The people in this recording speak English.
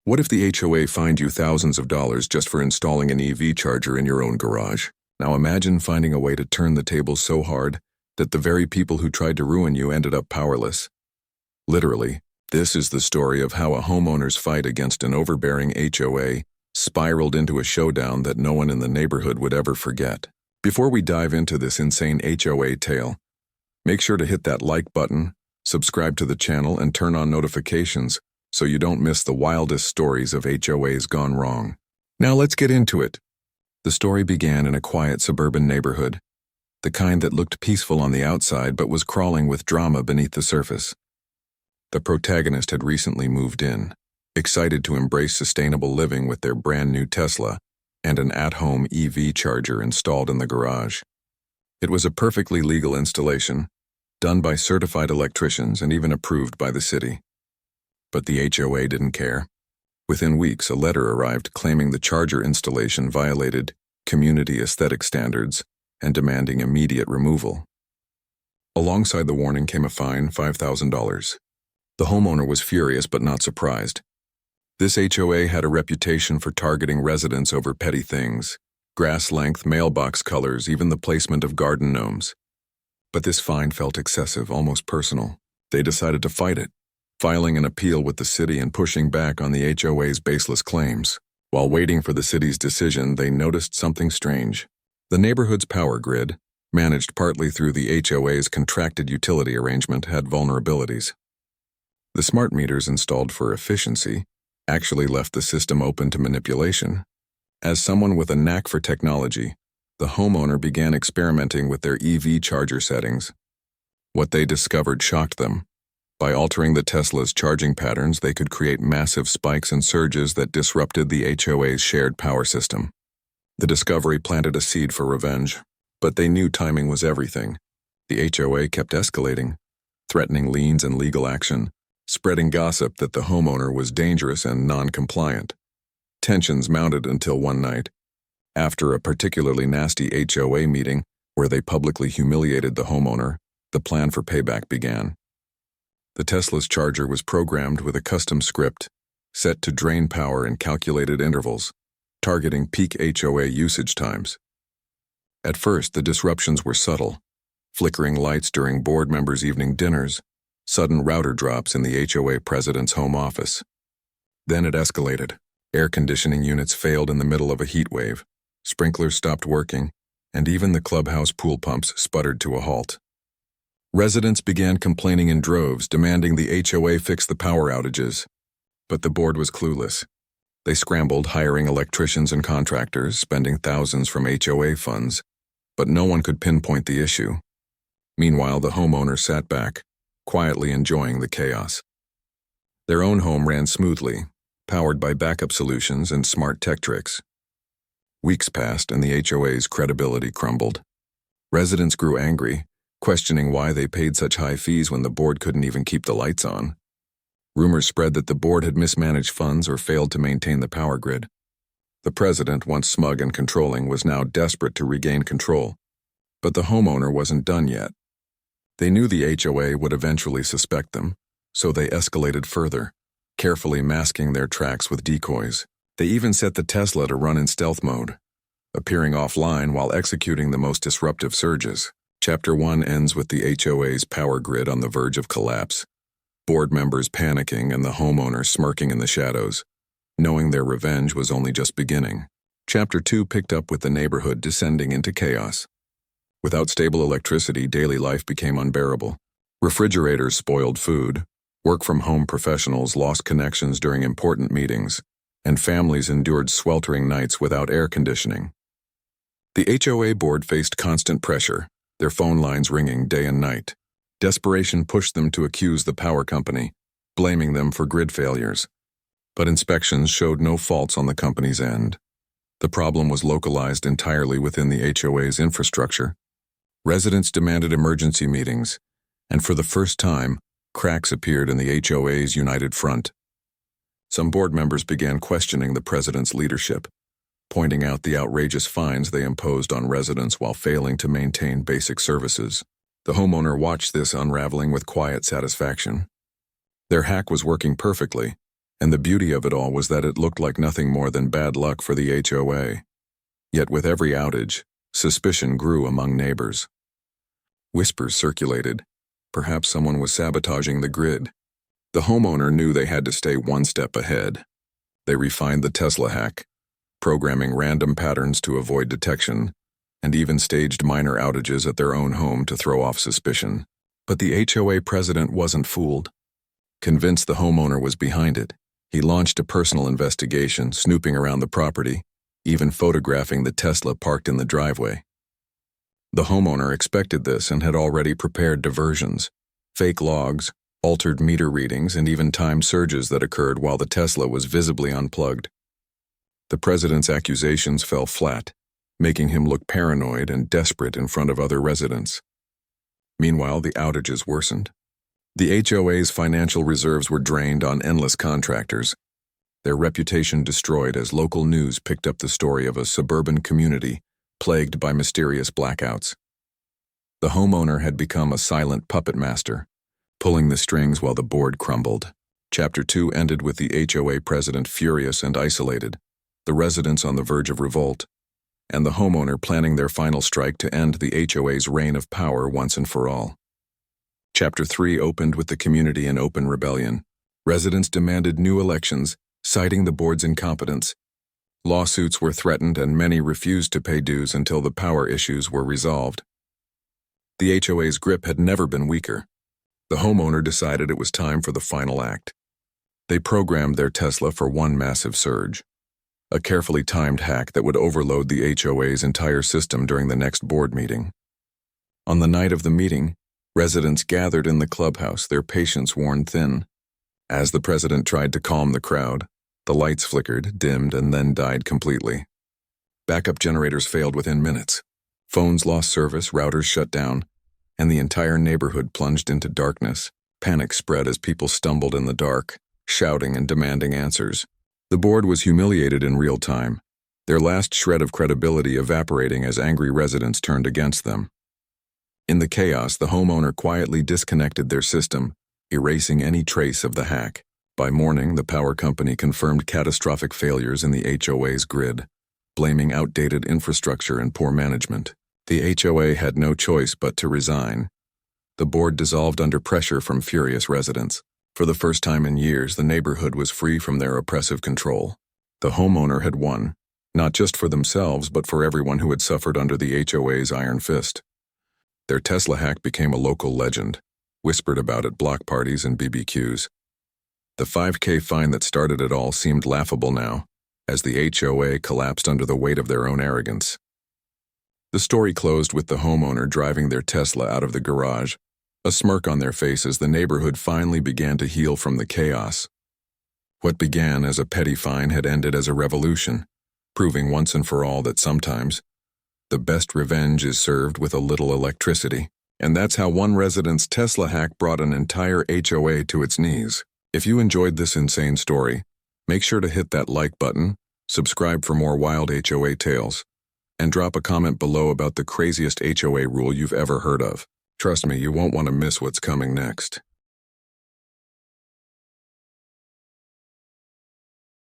What if the HOA fined you thousands of dollars just for installing an EV charger in your own garage? Now imagine finding a way to turn the tables so hard that the very people who tried to ruin you ended up powerless. Literally, this is the story of how a homeowner's fight against an overbearing HOA spiraled into a showdown that no one in the neighborhood would ever forget. Before we dive into this insane HOA tale, make sure to hit that like button, subscribe to the channel, and turn on notifications so you don't miss the wildest stories of HOAs gone wrong. Now let's get into it. The story began in a quiet suburban neighborhood, the kind that looked peaceful on the outside but was crawling with drama beneath the surface. The protagonist had recently moved in, excited to embrace sustainable living with their brand new Tesla and an at-home EV charger installed in the garage. It was a perfectly legal installation, done by certified electricians and even approved by the city. But the HOA didn't care. Within weeks, a letter arrived claiming the charger installation violated community aesthetic standards and demanding immediate removal. Alongside the warning came a fine, $5,000. The homeowner was furious but not surprised. This HOA had a reputation for targeting residents over petty things: grass length, mailbox colors, even the placement of garden gnomes. But this fine felt excessive, almost personal. They decided to fight it, filing an appeal with the city and pushing back on the HOA's baseless claims. While waiting for the city's decision, they noticed something strange. The neighborhood's power grid, managed partly through the HOA's contracted utility arrangement, had vulnerabilities. The smart meters installed for efficiency actually left the system open to manipulation. As someone with a knack for technology, the homeowner began experimenting with their EV charger settings. What they discovered shocked them. By altering the Tesla's charging patterns, they could create massive spikes and surges that disrupted the HOA's shared power system. The discovery planted a seed for revenge, but they knew timing was everything. The HOA kept escalating, threatening liens and legal action, spreading gossip that the homeowner was dangerous and non-compliant. Tensions mounted until one night, after a particularly nasty HOA meeting where they publicly humiliated the homeowner, the plan for payback began. The Tesla's charger was programmed with a custom script, set to drain power in calculated intervals, targeting peak HOA usage times. At first, the disruptions were subtle: flickering lights during board members' evening dinners, sudden router drops in the HOA president's home office. Then it escalated. Air conditioning units failed in the middle of a heat wave, sprinklers stopped working, and even the clubhouse pool pumps sputtered to a halt. Residents began complaining in droves, demanding the HOA fix the power outages. But the board was clueless. They scrambled, hiring electricians and contractors, spending thousands from HOA funds, but no one could pinpoint the issue. Meanwhile, the homeowner sat back, quietly enjoying the chaos. Their own home ran smoothly, powered by backup solutions and smart tech tricks. Weeks passed and the HOA's credibility crumbled. Residents grew angry, questioning why they paid such high fees when the board couldn't even keep the lights on. Rumors spread that the board had mismanaged funds or failed to maintain the power grid. The president, once smug and controlling, was now desperate to regain control. But the homeowner wasn't done yet. They knew the HOA would eventually suspect them, so they escalated further, carefully masking their tracks with decoys. They even set the Tesla to run in stealth mode, appearing offline while executing the most disruptive surges. Chapter 1 ends with the HOA's power grid on the verge of collapse, board members panicking and the homeowner smirking in the shadows, knowing their revenge was only just beginning. Chapter 2 picked up with the neighborhood descending into chaos. Without stable electricity, daily life became unbearable. Refrigerators spoiled food, work-from-home professionals lost connections during important meetings, and families endured sweltering nights without air conditioning. The HOA board faced constant pressure, their phone lines ringing day and night. Desperation pushed them to accuse the power company, blaming them for grid failures. But inspections showed no faults on the company's end. The problem was localized entirely within the HOA's infrastructure. Residents demanded emergency meetings, and for the first time, cracks appeared in the HOA's united front. Some board members began questioning the president's leadership, pointing out the outrageous fines they imposed on residents while failing to maintain basic services. The homeowner watched this unraveling with quiet satisfaction. Their hack was working perfectly, And the beauty of it all was that it looked like nothing more than bad luck for the HOA. Yet with every outage, suspicion grew among neighbors. Whispers circulated. Perhaps someone was sabotaging the grid. The homeowner knew they had to stay one step ahead. They refined the Tesla hack, programming random patterns to avoid detection, and even staged minor outages at their own home to throw off suspicion. But the HOA president wasn't fooled. Convinced the homeowner was behind it, he launched a personal investigation, snooping around the property, even photographing the Tesla parked in the driveway. The homeowner expected this and had already prepared diversions, fake logs, altered meter readings, and even timed surges that occurred while the Tesla was visibly unplugged. The president's accusations fell flat, making him look paranoid and desperate in front of other residents. Meanwhile, the outages worsened. The HOA's financial reserves were drained on endless contractors, their reputation destroyed as local news picked up the story of a suburban community plagued by mysterious blackouts. The homeowner had become a silent puppet master, pulling the strings while the board crumbled. Chapter 2 ended with the HOA president furious and isolated, the residents on the verge of revolt, and the homeowner planning their final strike to end the HOA's reign of power once and for all. Chapter 3 opened with the community in open rebellion. Residents demanded new elections, citing the board's incompetence. Lawsuits were threatened and many refused to pay dues until the power issues were resolved. The HOA's grip had never been weaker. The homeowner decided it was time for the final act. They programmed their Tesla for one massive surge, a carefully timed hack that would overload the HOA's entire system during the next board meeting. On the night of the meeting, residents gathered in the clubhouse, their patience worn thin. As the president tried to calm the crowd, the lights flickered, dimmed, and then died completely. Backup generators failed within minutes. Phones lost service, routers shut down, and the entire neighborhood plunged into darkness. Panic spread as people stumbled in the dark, shouting and demanding answers. The board was humiliated in real time, their last shred of credibility evaporating as angry residents turned against them. In the chaos, the homeowner quietly disconnected their system, erasing any trace of the hack. By morning, the power company confirmed catastrophic failures in the HOA's grid, blaming outdated infrastructure and poor management. The HOA had no choice but to resign. The board dissolved under pressure from furious residents. For the first time in years, the neighborhood was free from their oppressive control. The homeowner had won, not just for themselves but for everyone who had suffered under the HOA's iron fist. Their Tesla hack became a local legend, whispered about at block parties and BBQs. The $5,000 fine that started it all seemed laughable now, as the HOA collapsed under the weight of their own arrogance. The story closed with the homeowner driving their Tesla out of the garage, a smirk on their face as the neighborhood finally began to heal from the chaos. What began as a petty fine had ended as a revolution, proving once and for all that sometimes the best revenge is served with a little electricity. And that's how one resident's Tesla hack brought an entire HOA to its knees. If you enjoyed this insane story, make sure to hit that like button, subscribe for more wild HOA tales, and drop a comment below about the craziest HOA rule you've ever heard of. Trust me, you won't want to miss what's coming next.